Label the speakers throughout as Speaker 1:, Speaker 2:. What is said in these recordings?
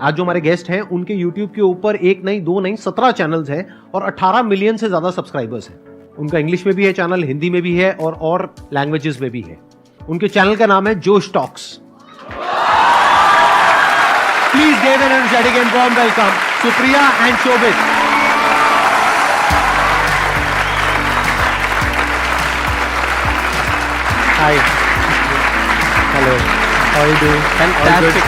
Speaker 1: आज जो हमारे गेस्ट हैं उनके YouTube के ऊपर एक नहीं, दो नहीं, 17 चैनल्स हैं और 18 मिलियन से ज्यादा सब्सक्राइबर्स हैं। उनका इंग्लिश में भी है चैनल, हिंदी में भी है और लैंग्वेजेस में भी है। उनके चैनल का नाम है जोश talks. Please give an energetic and warm welcome Supriya and Shobhit. Hi. Hello. How are you doing? Fantastic.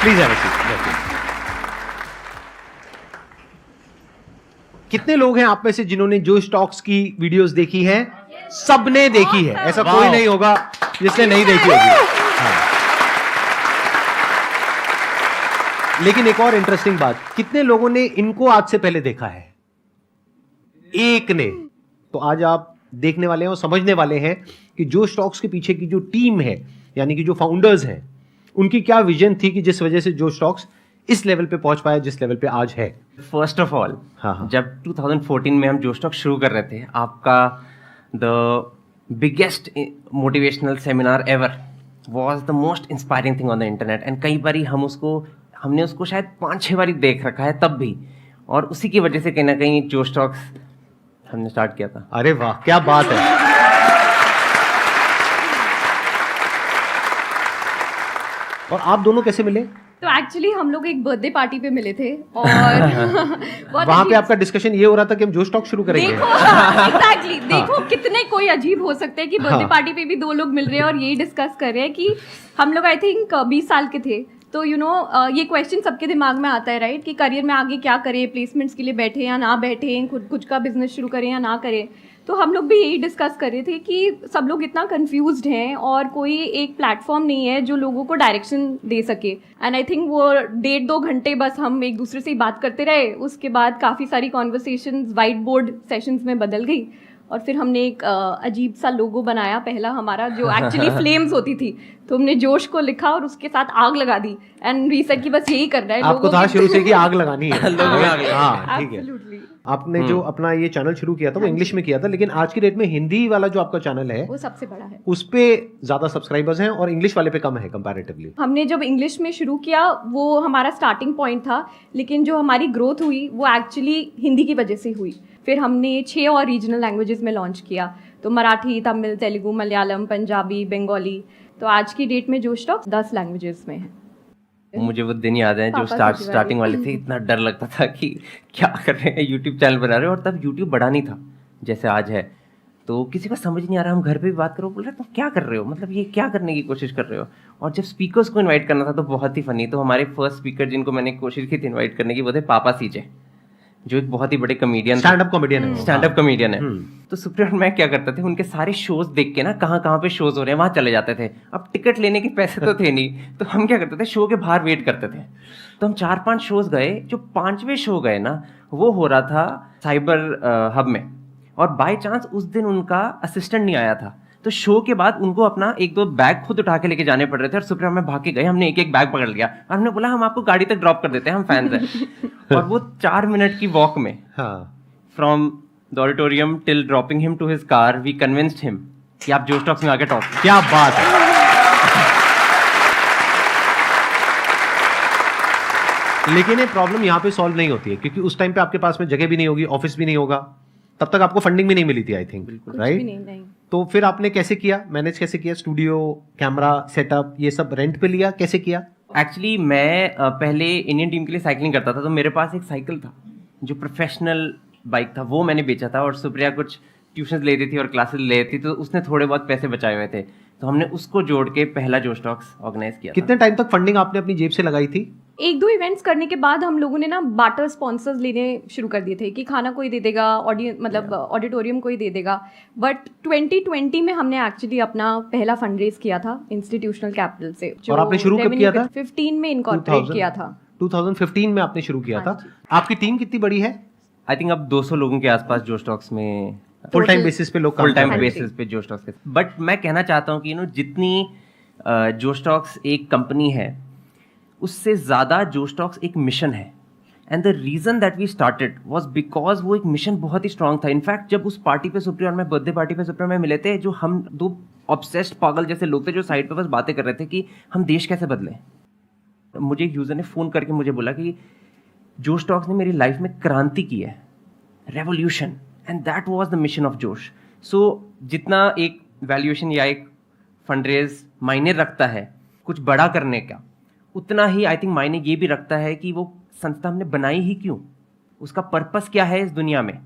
Speaker 1: Please have a seat. कितने लोग हैं आप में से जिन्होंने जोश टॉक्स की वीडियोस देखी हैं? सबने देखी है, ऐसा कोई नहीं होगा जिसने नहीं देखी होगी। हाँ। लेकिन एक और इंटरेस्टिंग बात, कितने लोगों ने इनको आज से पहले देखा है? एक ने। तो आज आप देखने वाले हैं और समझने वाले हैं कि जोश टॉक्स के पीछे की जो टीम है, यानी कि जो फाउंडर्स हैं, उनकी क्या विजन थी कि जिस वजह से जोश टॉक्स इस लेवल पे पहुंच पाया जिस लेवल पे आज है।
Speaker 2: फर्स्ट ऑफ ऑल, जब 2014 में हम जोश टॉक्स शुरू कर रहे थे, आपका the biggest motivational seminar ever was the most inspiring thing on the internet. And कई बारी हमने उसको शायद 5-6 बारी देख रखा है तब भी, और उसी की वजह से कहीं ना कहीं जोश टॉक्स हमने स्टार्ट किया था।
Speaker 1: अरे वाह, क्या बात है। और आप दोनों कैसे मिले?
Speaker 3: तो एक्चुअली हम लोग एक बर्थडे पार्टी पे मिले थे और
Speaker 1: वहां पे आपका डिस्कशन ये हो रहा था कि हम जोश टॉक शुरू करेंगे।
Speaker 3: एग्जैक्टली देखो कितने कोई अजीब हो सकते हैं कि बर्थडे पार्टी पे भी दो लोग मिल रहे हैं और यही डिस्कस कर रहे हैं कि हम लोग आई थिंक 20 साल के थे। तो ये क्वेश्चन सबके दिमाग में आता है राइट, कि करियर में आगे क्या करें, प्लेसमेंट्स के लिए बैठे या ना बैठे, खुद का बिजनेस शुरू करें या ना करें। तो हम लोग भी यही डिस्कस कर रहे थे कि सब लोग इतना कंफ्यूज्ड हैं और कोई एक प्लेटफॉर्म नहीं है जो लोगों को डायरेक्शन दे सके। एंड आई थिंक वो 1.5-2 घंटे बस हम एक दूसरे से ही बात करते रहे। उसके बाद काफ़ी सारी कॉन्वर्सेशंस वाइट बोर्ड सेशंस में बदल गई और फिर हमने एक अजीब सा लोगो बनाया पहला हमारा, जो एक्चुअली फ्लेम्स होती थी। तो हमने जोश को लिखा और उसके साथ आग लगा दी। एंड रीसेट की बस यही करना है
Speaker 1: आपको था शुरू से कि आग लगानी है। हाँ, ठीक है।
Speaker 3: Absolutely.
Speaker 1: आपने जो अपना ये चैनल शुरू किया था वो इंग्लिश में किया था, लेकिन आज की डेट में हिंदी वाला जो आपका चैनल है
Speaker 3: वो सबसे बड़ा है,
Speaker 1: उस पे ज्यादा सब्सक्राइबर्स हैं और इंग्लिश वाले पे कम है कंपैरेटिवली।
Speaker 3: हमने जब इंग्लिश में शुरू किया वो हमारा स्टार्टिंग पॉइंट था, लेकिन जो हमारी ग्रोथ हुई वो एक्चुअली हिंदी की वजह से हुई। फिर हमने 6 और रीजनल लैंग्वेजेस में लॉन्च किया, तो मराठी, तमिल, तेलुगु, मलयालम, पंजाबी, बंगाली। तो आज की डेट में जोश टॉक्स 10 लैंग्वेजेस में है।
Speaker 2: मुझे वो दिन याद है जो स्टार्टिंग वाले थे, इतना डर लगता था कि क्या कर रहे हैं, यूट्यूब चैनल बना रहे हो। और तब यूट्यूब बड़ा नहीं था जैसे आज है, तो किसी को समझ नहीं आ रहा। हम घर पे भी बात करो, बोल रहे तुम क्या कर रहे हो, मतलब ये क्या करने की कोशिश कर रहे हो। और जब स्पीकर्स को इन्वाइट करना था तो बहुत ही फनी। तो हमारे फर्स्ट स्पीकर जिनको मैंने कोशिश की थी इन्वाइट करने की, वो थे पापा सीजे, जो एक बहुत ही बड़े कॉमेडियन, स्टैंड अप कॉमेडियन है। तो सुप्रिया और मैं क्या करते थे, उनके सारे शोज देख के ना कहाँ पे शोज हो रहे हैं वहां चले जाते थे। अब टिकट लेने के पैसे तो थे नहीं, तो हम क्या करते थे, शो के बाहर वेट करते थे। तो हम 4-5 शोज गए। जो 5वें शो गए ना, वो हो रहा था साइबर हब में, और बाय चांस उस दिन उनका असिस्टेंट नहीं आया था। तो शो के बाद उनको अपना 1-2 बैग खुद उठा के लेके जाने पड़ रहे थे, और सुप्रिया में भाग के गए। हमने एक बैग पकड़ लिया और हमने बोला हम आपको गाड़ी तक ड्रॉप कर देते हैं, हम फैंस हैं। और वो 4 मिनट की वॉक में from the auditorium till dropping him to his car, we convinced him कि आप जोश टॉक्स में आके टॉक।
Speaker 1: क्या बात है। लेकिन ये प्रॉब्लम यहाँ पे सॉल्व नहीं होती है, क्योंकि उस टाइम पे आपके पास में जगह भी नहीं होगी, ऑफिस भी नहीं होगा, तब तक आपको फंडिंग भी नहीं मिली थी आई थिंक, राइट?
Speaker 3: नहीं।
Speaker 1: तो फिर आपने कैसे किया, मैनेज कैसे किया? स्टूडियो, कैमरा सेटअप, ये सब रेंट पे लिया, कैसे किया?
Speaker 2: एक्चुअली मैं पहले इंडियन टीम के लिए साइकिलिंग करता था, तो मेरे पास एक साइकिल था जो प्रोफेशनल बाइक था, वो मैंने बेचा था। और सुप्रिया कुछ ट्यूशन लेती थी और क्लासेस लेती थी, तो उसने थोड़े बहुत पैसे बचाए हुए थे, तो हमने उसको जोड़ के पहला जोश टॉक्स ऑर्गेनाइज किया।
Speaker 1: कितने टाइम तक फंडिंग आपने अपनी जेब से लगाई थी?
Speaker 3: 1-2 इवेंट्स करने के बाद हम लोगों ने ना बार्टर स्पॉन्सर्स लेने शुरू कर दिए थे कि खाना कोई दे देगा, ऑडिटोरियम कोई दे देगा। बट 2020 में हमने एक्चुअली अपना पहला फंड रेज किया था इंस्टीट्यूशनल कैपिटल से।
Speaker 1: और आपने शुरू कब किया था?
Speaker 3: 15 में इनकॉर्पोरेट किया था।
Speaker 1: 2015 में आपने शुरू किया था। आपकी टीम कितनी बड़ी है?
Speaker 2: आई थिंक अब 200 लोगों के आसपास जोश टॉक्स में
Speaker 1: फुल टाइम बेसिस पे लोग
Speaker 2: फुल टाइम बेसिस पे जोश टॉक्स के। बट मैं कहना चाहता हूँ कि जितनी जोश टॉक्स एक कंपनी है, उससे ज़्यादा जोश टॉक्स एक मिशन है। And the reason that we started was because वो एक मिशन बहुत ही स्ट्रांग था। इनफैक्ट जब उस पार्टी पे सुप्रिया और मैं, बर्थडे पार्टी पे सुप्रिया में मिले थे, जो हम 2 ऑब्सेस्ड पागल जैसे लोग थे जो साइड पे बस बातें कर रहे थे कि हम देश कैसे बदलें। मुझे एक यूज़र ने फ़ोन करके मुझे बोला कि जोश टॉक्स ने मेरी लाइफ में क्रांति की है, revolution, and that was the mission of जोश। सो जितना एक वैल्यूएशन या एक फंडरेज मायने रखता है कुछ बड़ा करने का, उतना ही आई थिंक मायने ये भी रखता है कि वो संस्था हमने बनाई ही क्यों, उसका पर्पस क्या है इस दुनिया में।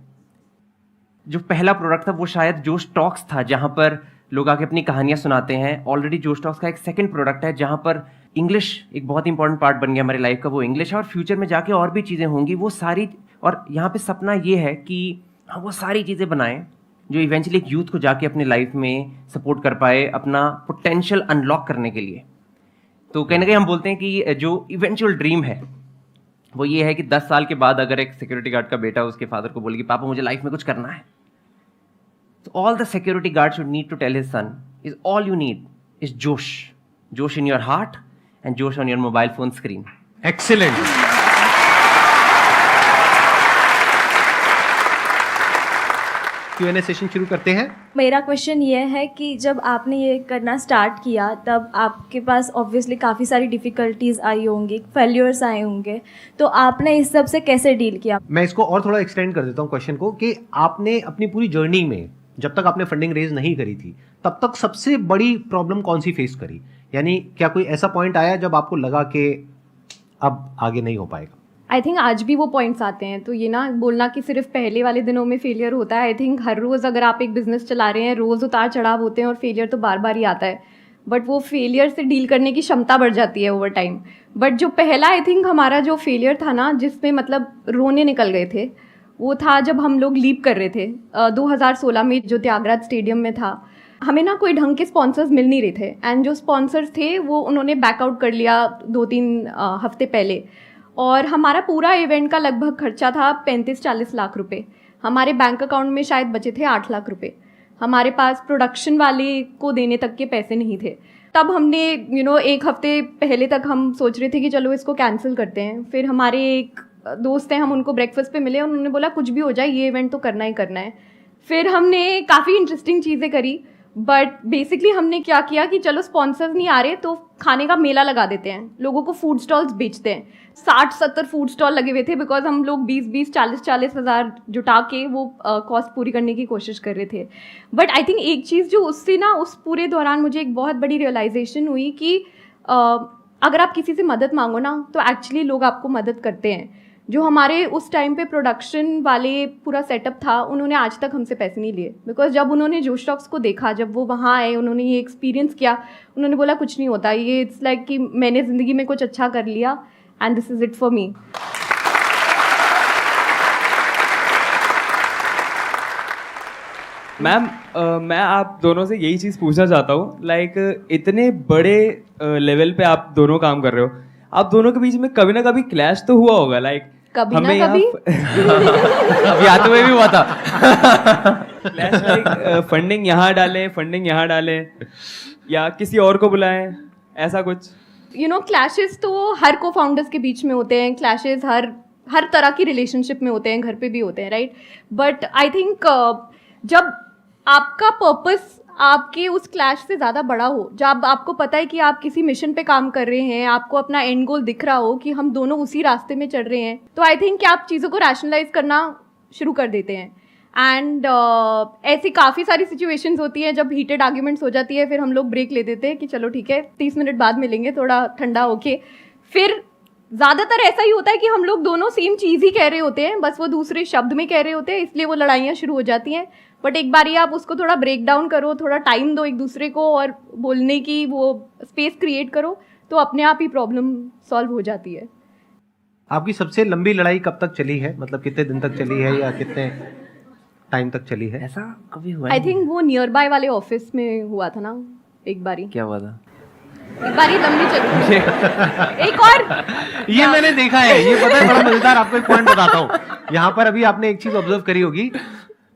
Speaker 2: जो पहला प्रोडक्ट था वो शायद जोश टॉक्स था, जहाँ पर लोग आके अपनी कहानियाँ सुनाते हैं। ऑलरेडी जोश टॉक्स का एक सेकंड प्रोडक्ट है जहाँ पर इंग्लिश एक बहुत इंपॉर्टेंट पार्ट बन गया हमारी लाइफ का, वो इंग्लिश है, और फ्यूचर में जाके और भी चीज़ें होंगी वो सारी। और यहाँ पे सपना ये है कि हम वो सारी चीज़ें बनाएं जो इवेंचुअली एक यूथ को जाके अपनी लाइफ में सपोर्ट कर पाए अपना पोटेंशियल अनलॉक करने के लिए। तो कहीं ना कहीं हम बोलते हैं कि जो इवेंचुअल ड्रीम है वो ये है कि 10 साल के बाद अगर एक सिक्योरिटी गार्ड का बेटा उसके फादर को बोले कि पापा मुझे लाइफ में कुछ करना है, तो all the security guard should need to tell his son is all you need is josh, josh in your heart and josh on your mobile phone screen.
Speaker 1: Excellent. Q&A session शुरू करते हैं।
Speaker 4: मेरा क्वेश्चन ये है कि जब आपने ये करना स्टार्ट किया तब आपके पास ऑब्वियसली काफ़ी सारी डिफ़िकल्टीज आई होंगी, फेल्यूर्स आए होंगे, तो आपने इस सब से कैसे डील किया?
Speaker 1: मैं इसको और थोड़ा एक्सटेंड कर देता हूँ क्वेश्चन को कि आपने अपनी पूरी जर्नी में जब तक आपने फंडिंग रेज नहीं करी थी तब तक सबसे बड़ी प्रॉब्लम कौन सी फेस करी? यानी क्या कोई ऐसा पॉइंट आया जब आपको लगा कि अब आगे नहीं हो पाएगा?
Speaker 3: आई थिंक आज भी वो पॉइंट्स आते हैं। तो ये ना बोलना कि सिर्फ पहले वाले दिनों में फेलियर होता है, आई थिंक हर रोज़ अगर आप एक बिजनेस चला रहे हैं रोज़ उतार चढ़ाव होते हैं और फेलियर तो बार बार ही आता है, बट वो फेलियर से डील करने की क्षमता बढ़ जाती है ओवर टाइम। बट जो पहला आई थिंक हमारा जो फेलियर था ना, जिसमें मतलब रोने निकल गए थे, वो था जब हम लोग लीप कर रहे थे 2016 में जो त्यागराज स्टेडियम में था। हमें ना कोई ढंग के स्पॉन्सर्स मिल नहीं रहे थे, एंड जो स्पॉन्सर्स थे वो उन्होंने बैकआउट कर लिया 2-3 हफ्ते पहले, और हमारा पूरा इवेंट का लगभग खर्चा था 35-40 लाख रुपए। हमारे बैंक अकाउंट में शायद बचे थे 8 लाख रुपए। हमारे पास प्रोडक्शन वाले को देने तक के पैसे नहीं थे। तब हमने एक हफ्ते पहले तक हम सोच रहे थे कि चलो इसको कैंसिल करते हैं। फिर हमारे एक दोस्त हैं, हम उनको ब्रेकफास्ट पे मिले, उन्होंने बोला कुछ भी हो जाए ये इवेंट तो करना ही करना है। फिर हमने काफ़ी इंटरेस्टिंग चीज़ें करी, बट बेसिकली हमने क्या किया कि चलो स्पॉन्सर्स नहीं आ रहे तो खाने का मेला लगा देते हैं, लोगों को फूड स्टॉल्स बेचते हैं। 60-70 फूड स्टॉल लगे हुए थे, बिकॉज हम लोग 20-20, 40-40 हज़ार जुटा के वो कॉस्ट पूरी करने की कोशिश कर रहे थे। बट आई थिंक एक चीज़ जो उससे ना उस पूरे दौरान मुझे एक बहुत बड़ी रियलाइजेशन हुई कि अगर आप किसी से मदद मांगो ना तो एक्चुअली लोग आपको मदद करते हैं। जो हमारे उस टाइम पे प्रोडक्शन वाले पूरा सेटअप था, उन्होंने आज तक हमसे पैसे नहीं लिए, बिकॉज जब उन्होंने जोश टॉक्स को देखा, जब वो वहाँ आए, उन्होंने ये एक्सपीरियंस किया, उन्होंने बोला कुछ नहीं होता, ये इट्स लाइक कि मैंने ज़िंदगी में कुछ अच्छा कर लिया and this is it for me.
Speaker 5: Ma'am मैं आप दोनों से यही चीज़ पूछना चाहता हूँ, लाइक इतने बड़े लेवल पे आप दोनों काम कर रहे हो, आप दोनों के बीच में कभी ना कभी क्लैश तो हुआ होगा, लाइक
Speaker 3: कभी ना कभी
Speaker 2: अभी आते हुए भी हुआ था।
Speaker 5: क्लैश लाइक फंडिंग यहाँ डालें, फंडिंग यहाँ डालें, या किसी और को बुलाएं, ऐसा कुछ?
Speaker 3: क्लैशेस तो हर को फाउंडर्स के बीच में होते हैं, क्लैशेस हर तरह की रिलेशनशिप में होते हैं, घर पे भी होते हैं, राइट। बट आई थिंक जब आपका पर्पस आपके उस क्लैश से ज़्यादा बड़ा हो, जब आपको पता है कि आप किसी मिशन पे काम कर रहे हैं, आपको अपना एंड गोल दिख रहा हो कि हम दोनों उसी रास्ते में चल रहे हैं, तो आई थिंक कि आप चीज़ों को रैशनलाइज करना शुरू कर देते हैं। एंड ऐसी काफ़ी सारी सिचुएशंस होती हैं जब हीटेड आर्ग्यूमेंट्स हो जाती है, फिर हम लोग ब्रेक ले देते हैं कि चलो ठीक है 30 मिनट बाद मिलेंगे, थोड़ा ठंडा होके। फिर ज़्यादातर ऐसा ही होता है कि हम लोग दोनों सेम चीज़ ही कह रहे होते हैं, बस वो दूसरे शब्द में कह रहे होते हैं, इसलिए वो लड़ाइयाँ शुरू हो जाती हैं। बट एक बार ही आप उसको थोड़ा ब्रेक डाउन करो, थोड़ा टाइम दो एक दूसरे को और बोलने की वो स्पेस क्रिएट करो, तो अपने आप ही प्रॉब्लम सॉल्व हो जाती है।
Speaker 1: आपकी सबसे लंबी लड़ाई कब तक चली है? मतलब कितने दिन तक चली है या कितने टाइम तक चली है?
Speaker 2: ऐसा कभी हुआ
Speaker 3: आई थिंक वो नियर बाय वाले ऑफिस में हुआ था ना एक बारी।
Speaker 2: क्या हुआ था?
Speaker 3: एक बारी लंबी चली एक और
Speaker 1: ये मैंने देखा है, ये पता है बड़ा मजेदार। आपको एक पॉइंट बताता हूँ, यहाँ पर अभी आपने एक चीज ऑब्जर्व करी होगी,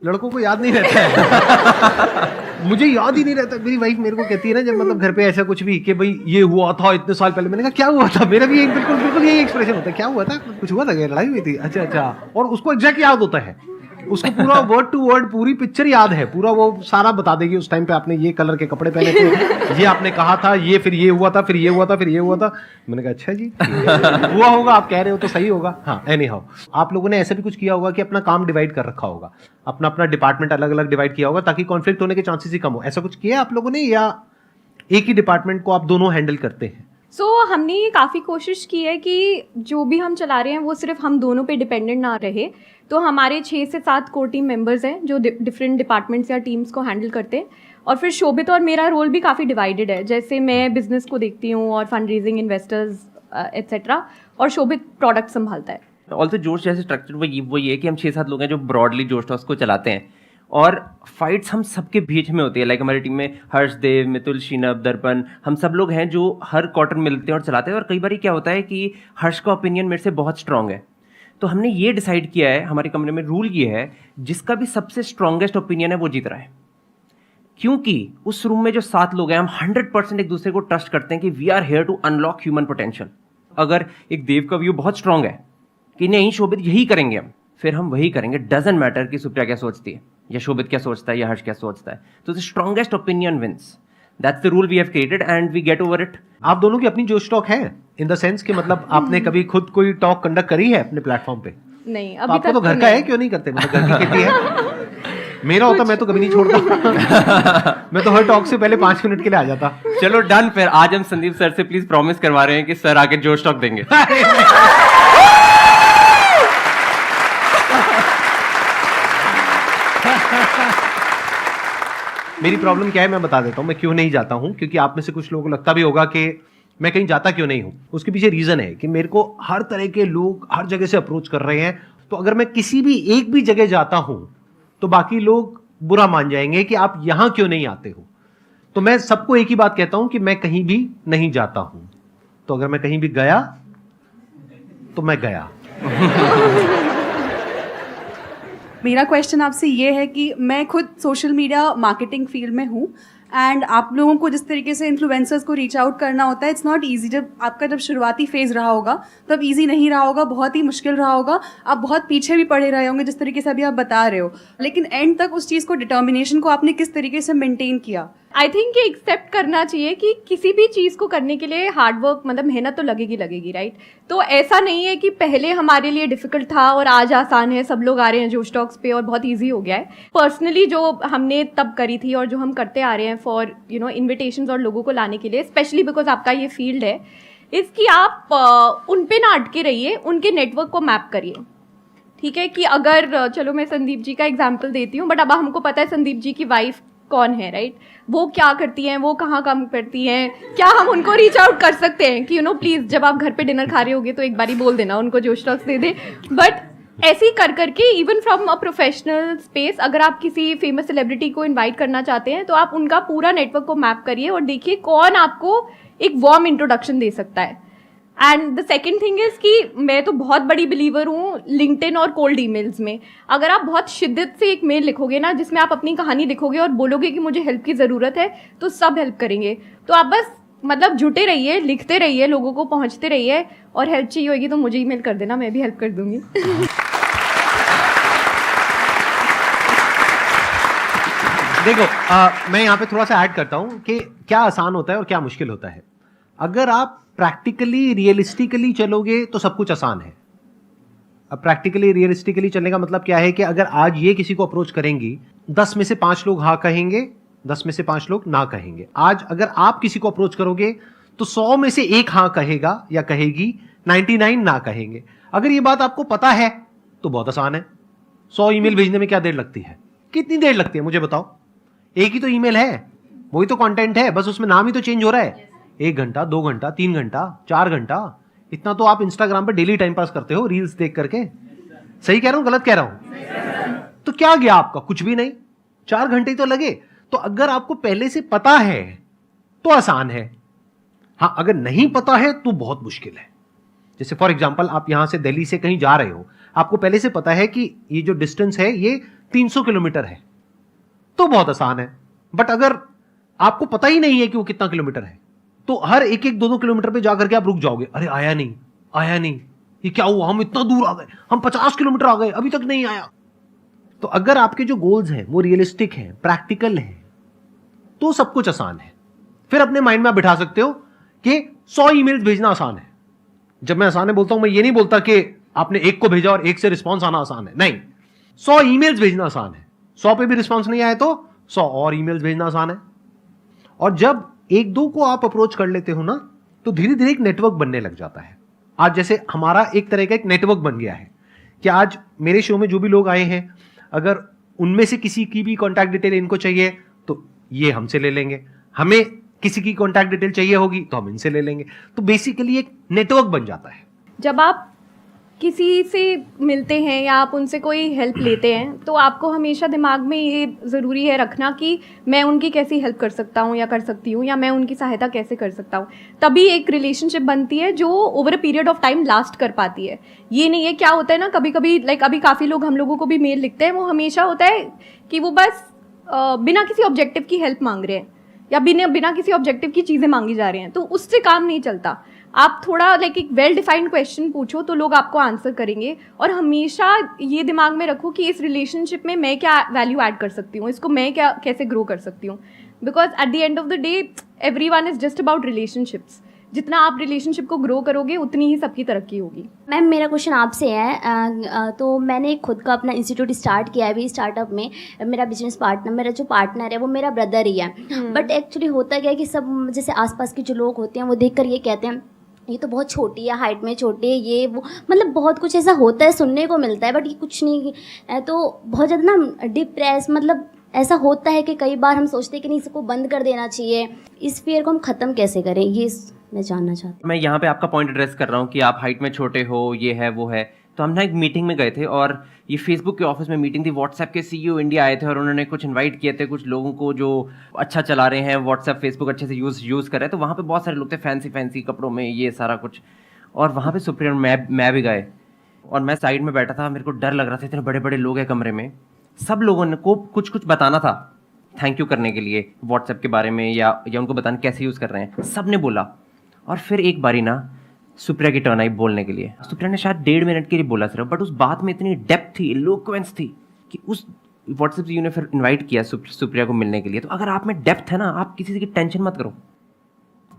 Speaker 1: लड़कों को याद नहीं रहता है। मुझे याद ही नहीं रहता। मेरी वाइफ मेरे को कहती है ना, जब मतलब घर पे ऐसा कुछ भी कि भाई ये हुआ था इतने साल पहले, मैंने कहा क्या हुआ था, मेरा भी एक बिल्कुल यही एक्सप्रेशन होता है, क्या हुआ था, कुछ हुआ था, क्या लड़ाई हुई थी, अच्छा, और उसको एग्जैक्ट याद होता है। उसको पूरा वर्ड टू वर्ड पूरी पिक्चर याद है, पूरा वो सारा बता देगी। उस टाइम पे आपने ये कलर के कपड़े पहने थे, ये आपने कहा था, ये फिर ये हुआ था, फिर ये हुआ था, फिर ये हुआ था। मैंने कहा अच्छा जी हुआ होगा, आप कह रहे हो तो सही होगा। हाँ, एनी हाउ आप लोगों ने ऐसा भी कुछ किया होगा कि अपना काम डिवाइड कर रखा होगा, अपना अपना डिपार्टमेंट अलग अलग डिवाइड किया होगा ताकि कॉन्फ्लिक्ट होने के चांसेस ही कम हो। ऐसा कुछ किया आप लोगों ने, या एक ही डिपार्टमेंट को आप दोनों हैंडल करते हैं?
Speaker 3: हमने ये काफ़ी कोशिश की है कि जो भी हम चला रहे हैं वो सिर्फ हम दोनों पे डिपेंडेंट ना रहे। तो हमारे 6 से 7 कोर टीम मेंबर्स हैं जो डिफरेंट डिपार्टमेंट्स या टीम्स को हैंडल करते हैं। और फिर शोभित और मेरा रोल भी काफ़ी डिवाइडेड है, जैसे मैं बिजनेस को देखती हूँ और फंड रेजिंग, इन्वेस्टर्स एट्सेट्रा, और शोभित प्रोडक्ट संभालता है।
Speaker 2: ऑल्सो जोश जैसे स्ट्रक्चर वो ये है कि हम 6-7 लोग हैं जो ब्रॉडली जोश टॉक्स को चलाते हैं, और फाइट्स हम सबके बीच में होती है। लाइक हमारी टीम में हर्षदेव, मितुल, शीनब, दर्पण, हम सब लोग हैं जो हर क्वार्टर मिलते हैं और चलाते हैं। और कई बार क्या होता है कि हर्ष का ओपिनियन मेरे से बहुत स्ट्रांग है, तो हमने ये डिसाइड किया है, हमारे कमरे में रूल ये है, जिसका भी सबसे स्ट्रांगेस्ट ओपिनियन है वो जीत रहा है। क्योंकि उस रूम में जो 7 लोग हैं, हम 100% एक दूसरे को ट्रस्ट करते हैं कि we are here to unlock human potential. अगर एक देव का व्यू बहुत स्ट्रांग है कि नहीं शोभित यही करेंगे हम, फिर हम वही करेंगे। डजंट मैटर कि सुप्रिया क्या सोचती है या शोभित क्या सोचता है या हर्ष क्या सोचता है। तो the strongest opinion wins. That's the rule we have created and we get over it.
Speaker 1: आप दोनों की अपनी जोश टॉक है, इन द सेंस कि मतलब आपने कभी खुद कोई टॉक कंडक्ट करी है अपने प्लेटफॉर्म पे?
Speaker 3: नहीं,
Speaker 1: तो
Speaker 3: अभी
Speaker 1: आपको
Speaker 3: तक
Speaker 1: तो घर का है, क्यों नहीं करते? मतलब घर की खेती है। मेरा होता मैं तो कभी नहीं छोड़ता मैं तो हर टॉक से पहले 5 मिनट के लिए आ जाता।
Speaker 2: चलो डन, फिर आज हम संदीप सर से प्लीज प्रॉमिस करवा रहे हैं कि सर आके जोश टॉक देंगे।
Speaker 1: मेरी प्रॉब्लम क्या है मैं बता देता हूं, मैं क्यों नहीं जाता हूं। क्योंकि आप में से कुछ लोगों को लगता भी होगा कि मैं कहीं जाता क्यों नहीं हूं। उसके पीछे रीजन है कि मेरे को हर तरह के लोग हर जगह से अप्रोच कर रहे हैं। तो अगर मैं किसी भी एक भी जगह जाता हूं तो बाकी लोग बुरा मान जाएंगे कि आप यहां क्यों नहीं आते हो। तो मैं सबको एक ही बात कहता हूं कि मैं कहीं भी नहीं जाता हूं। तो अगर मैं कहीं भी गया तो मैं गया।
Speaker 6: मेरा क्वेश्चन आपसे ये है कि मैं खुद सोशल मीडिया मार्केटिंग फील्ड में हूँ, एंड आप लोगों को जिस तरीके से इन्फ्लुएंसर्स को रीच आउट करना होता है, इट्स नॉट ईजी। जब शुरुआती फेज़ रहा होगा तब ईजी नहीं रहा होगा, बहुत ही मुश्किल रहा होगा, आप बहुत पीछे भी पड़े रहे होंगे जिस तरीके से अभी आप बता रहे हो। लेकिन एंड तक उस चीज़ को, डिटर्मिनेशन को आपने किस तरीके से मेंटेन किया?
Speaker 3: आई थिंक ये एक्सेप्ट करना चाहिए कि किसी भी चीज़ को करने के लिए हार्ड वर्क, मतलब मेहनत तो लगेगी, राइट। तो ऐसा नहीं है कि पहले हमारे लिए डिफिकल्ट था और आज आसान है, सब लोग आ रहे हैं जोश टॉक्स पे और बहुत इजी हो गया है। पर्सनली जो हमने तब करी थी और जो हम करते आ रहे हैं फॉर इन्विटेशंस और लोगों को लाने के लिए, स्पेशली बिकॉज आपका ये फील्ड है, इसकी आप उन पे ना अटके रहिए, उनके नेटवर्क को मैप करिए। ठीक है कि अगर चलो मैं संदीप जी का एग्जाम्पल देती हूँ, बट अब हमको पता है संदीप जी की वाइफ कौन है, राइट, वो क्या करती हैं, वो कहाँ काम करती हैं, क्या हम उनको रीच आउट कर सकते हैं कि प्लीज़ जब आप घर पे डिनर खा रहे होगे तो एक बारी बोल देना उनको, जोश टॉक्स दे दे। बट ऐसे ही कर करके even from a professional space, अगर आप किसी फेमस सेलिब्रिटी को इनवाइट करना चाहते हैं तो आप उनका पूरा नेटवर्क को मैप करिए और देखिए कौन आपको एक वार्म इंट्रोडक्शन दे सकता है। And the second thing is कि मैं तो बहुत बड़ी बिलीवर हूँ लिंक्डइन और कोल्ड ईमेल्स में। अगर आप बहुत शिद्दत से एक मेल लिखोगे ना जिसमें आप अपनी कहानी लिखोगे और बोलोगे कि मुझे हेल्प की ज़रूरत है, तो सब हेल्प करेंगे। तो आप बस मतलब जुटे रहिए, लिखते रहिए, लोगों को पहुँचते रहिए, और हेल्प चाहिए होगी तो मुझे ईमेल कर देना, मैं भी हेल्प कर दूंगी।
Speaker 1: देखो मैं यहाँ पे थोड़ा सा ऐड करता हूँ कि क्या आसान होता है और क्या मुश्किल होता है। अगर आप प्रैक्टिकली रियलिस्टिकली चलोगे तो सब कुछ आसान है। अब प्रैक्टिकली रियलिस्टिकली चलने का मतलब क्या है कि अगर आज ये किसी को अप्रोच करेंगी, 10 में से 5 लोग हाँ कहेंगे, 10 में से 5 लोग ना कहेंगे। आज अगर आप किसी को अप्रोच करोगे तो 100 में से 1 हाँ कहेगा या कहेगी, 99 ना कहेंगे। अगर ये बात आपको पता है तो बहुत आसान है। 100 ईमेल भेजने में क्या देर लगती है? कितनी देर लगती है मुझे बताओ? एक ही तो ईमेल है, वही तो कंटेंट है, बस उसमें नाम ही तो चेंज हो रहा है। 1 घंटा, 2 घंटा, 3 घंटा, 4 घंटा, इतना तो आप इंस्टाग्राम पे डेली टाइम पास करते हो रील्स देख करके। सही कह रहा हूं, गलत कह रहा हूं? तो क्या गया आपका? कुछ भी नहीं, 4 घंटे तो लगे। तो अगर आपको पहले से पता है तो आसान है। हाँ, अगर नहीं पता है तो बहुत मुश्किल है। जैसे फॉर एग्जाम्पल आप यहां से दिल्ली से कहीं जा रहे हो, आपको पहले से पता है कि ये जो डिस्टेंस है ये 300 किलोमीटर है, तो बहुत आसान है। बट अगर आपको पता ही नहीं है कि वो कितना किलोमीटर है, तो हर 1-1, 2-2 किलोमीटर पे जाकर के आप रुक जाओगे। अरे आया नहीं, ये क्या हुआ, हम इतना दूर आ गए, हम 50 किलोमीटर आ गए, अभी तक नहीं आया। तो अगर आपके जो गोल्स हैं वो रियलिस्टिक हैं, प्रैक्टिकल हैं, तो सब कुछ आसान है। फिर अपने माइंड में आप बिठा सकते हो कि 100 ईमेल्स भेजना आसान है। जब मैं आसान है बोलता हूं, मैं ये नहीं बोलता कि आपने एक को भेजा और एक से रिस्पॉन्स आना आसान है, नहीं। 100 ईमेल्स भेजना आसान है, 100 पे भी रिस्पॉन्स नहीं आए तो 100 और ईमेल्स भेजना आसान है। और जब एक दो को आप अप्रोच कर लेते हो ना, तो धीरे धीरे एक नेटवर्क बनने लग जाता है। आज जैसे हमारा एक तरह का एक नेटवर्क बन गया है कि आज मेरे शो में जो भी लोग आए हैं, अगर उनमें से किसी की भी कॉन्टैक्ट डिटेल इनको चाहिए तो ये हमसे ले लेंगे, हमें किसी की कॉन्टैक्ट डिटेल चाहिए होगी तो हम इनसे ले लेंगे। तो बेसिकली एक नेटवर्क बन जाता है।
Speaker 3: जब आप किसी से मिलते हैं या आप उनसे कोई हेल्प लेते हैं तो आपको हमेशा दिमाग में ये ज़रूरी है रखना कि मैं उनकी कैसी हेल्प कर सकता हूँ या कर सकती हूँ, या मैं उनकी सहायता कैसे कर सकता हूँ। तभी एक रिलेशनशिप बनती है जो over a period of time last कर पाती है। ये नहीं है, क्या होता है ना, कभी कभी लाइक अभी काफ़ी लोग हम लोगों को भी मेल लिखते हैं, वो हमेशा होता है कि वो बस बिना किसी ऑब्जेक्टिव की हेल्प मांग रहे हैं या बिना किसी ऑब्जेक्टिव की चीज़ें मांगी जा रही हैं, तो उससे काम नहीं चलता। आप थोड़ा लाइक एक वेल डिफाइंड क्वेश्चन पूछो तो लोग आपको आंसर करेंगे। और हमेशा ये दिमाग में रखो कि इस रिलेशनशिप में मैं क्या वैल्यू ऐड कर सकती हूँ, इसको मैं क्या कैसे ग्रो कर सकती हूँ। Because at the end of the day everyone is just about relationships. जितना आप रिलेशनशिप को ग्रो करोगे उतनी ही सबकी तरक्की होगी।
Speaker 7: मैम मेरा क्वेश्चन आपसे है, तो मैंने खुद का अपना इंस्टीट्यूट स्टार्ट किया है अभी। स्टार्टअप में मेरा बिजनेस पार्टनर, मेरा जो पार्टनर है वो मेरा ब्रदर ही है। बट एक्चुअली होता क्या है कि सब जैसे आसपास के जो लोग होते हैं वो देखकर ये कहते हैं ये तो बहुत छोटी है, हाइट में छोटी है, ये वो, मतलब बहुत कुछ ऐसा होता है, सुनने को मिलता है, बट ये कुछ नहीं है। तो बहुत ज़्यादा ना डिप्रेस, मतलब ऐसा होता है कि कई बार हम सोचते हैं कि नहीं, इसको बंद कर देना चाहिए। इस फियर को हम ख़त्म कैसे करें, ये मैं जानना चाहती हूँ।
Speaker 2: मैं यहाँ पे आपका पॉइंट एड्रेस कर रहा हूँ कि आप हाइट में छोटे हो, ये है वो है। तो हम ना एक मीटिंग में गए थे और ये फेसबुक के ऑफिस में मीटिंग थी। व्हाट्सएप के सीईओ इंडिया आए थे और उन्होंने कुछ इनवाइट किए थे कुछ लोगों को जो अच्छा चला रहे हैं, व्हाट्सएप फेसबुक अच्छे से यूज़ कर रहे हैं। तो वहाँ पे बहुत सारे लोग थे फैंसी कपड़ों में, ये सारा कुछ। और वहाँ पे सुप्रिया और मैं भी गए और मैं साइड में बैठा था। मेरे को डर लग रहा था, इतने बड़े बड़े लोग हैं कमरे में। सब लोगों ने को कुछ बताना था थैंक यू करने के लिए व्हाट्सएप के बारे में या उनको बताना कैसे यूज़ कर रहे हैं। सब ने बोला और फिर एक बारी ना सुप्रिया की टर्न आई बोलने के लिए। सुप्रिया ने शायद 1.5 मिनट के लिए बोला सिर्फ, बट उस बात में इतनी डेप्थ थी, इलोक्वेंस थी कि उस व्हाट्सएप ने फिर इनवाइट किया सुप्रिया को मिलने के लिए। तो अगर आप में डेप्थ है ना, आप किसी की टेंशन मत करो,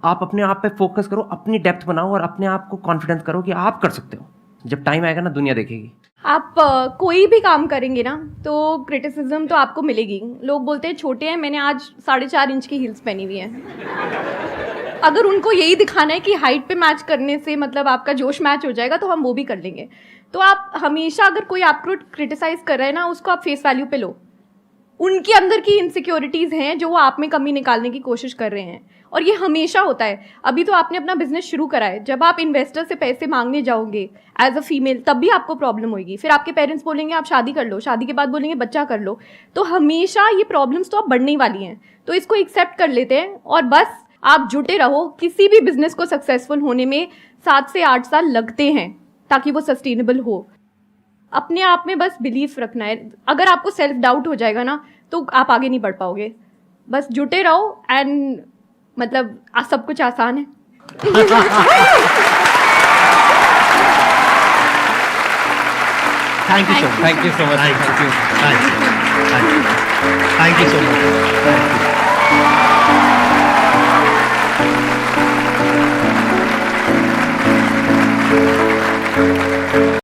Speaker 2: आप अपने आप पे फोकस करो, अपनी डेप्थ बनाओ और अपने आप को कॉन्फिडेंस करो कि आप कर सकते हो। जब टाइम आएगा ना, दुनिया देखेगी।
Speaker 3: आप कोई भी काम करेंगे ना तो क्रिटिसिज्म तो आपको मिलेगी। लोग बोलते हैं छोटे हैं, मैंने आज 4.5 इंच की हील्स पहनी हुई हैं। अगर उनको यही दिखाना है कि हाइट पे मैच करने से मतलब आपका जोश मैच हो जाएगा तो हम वो भी कर लेंगे। तो आप हमेशा अगर कोई आपको क्रिटिसाइज कर रहा है ना, उसको आप फेस वैल्यू पे लो। उनके अंदर की इनसिक्योरिटीज़ हैं जो वो आप में कमी निकालने की कोशिश कर रहे हैं, और ये हमेशा होता है। अभी तो आपने अपना बिजनेस शुरू करा है, जब आप इन्वेस्टर से पैसे मांगने जाओगे एज अ फीमेल तब भी आपको प्रॉब्लम होगी। फिर आपके पेरेंट्स बोलेंगे आप शादी कर लो, शादी के बाद बोलेंगे बच्चा कर लो। तो हमेशा ये प्रॉब्लम्स तो अब बढ़ने वाली हैं, तो इसको एक्सेप्ट कर लेते हैं और बस आप जुटे रहो। किसी भी बिजनेस को सक्सेसफुल होने में 7 से 8 साल लगते हैं ताकि वो सस्टेनेबल हो। अपने आप में बस बिलीफ रखना है। अगर आपको सेल्फ डाउट हो जाएगा ना तो आप आगे नहीं बढ़ पाओगे। बस जुटे रहो एंड मतलब सब कुछ आसान है।
Speaker 1: Thank you so much.
Speaker 2: Thank you so much.
Speaker 1: Thank you so much.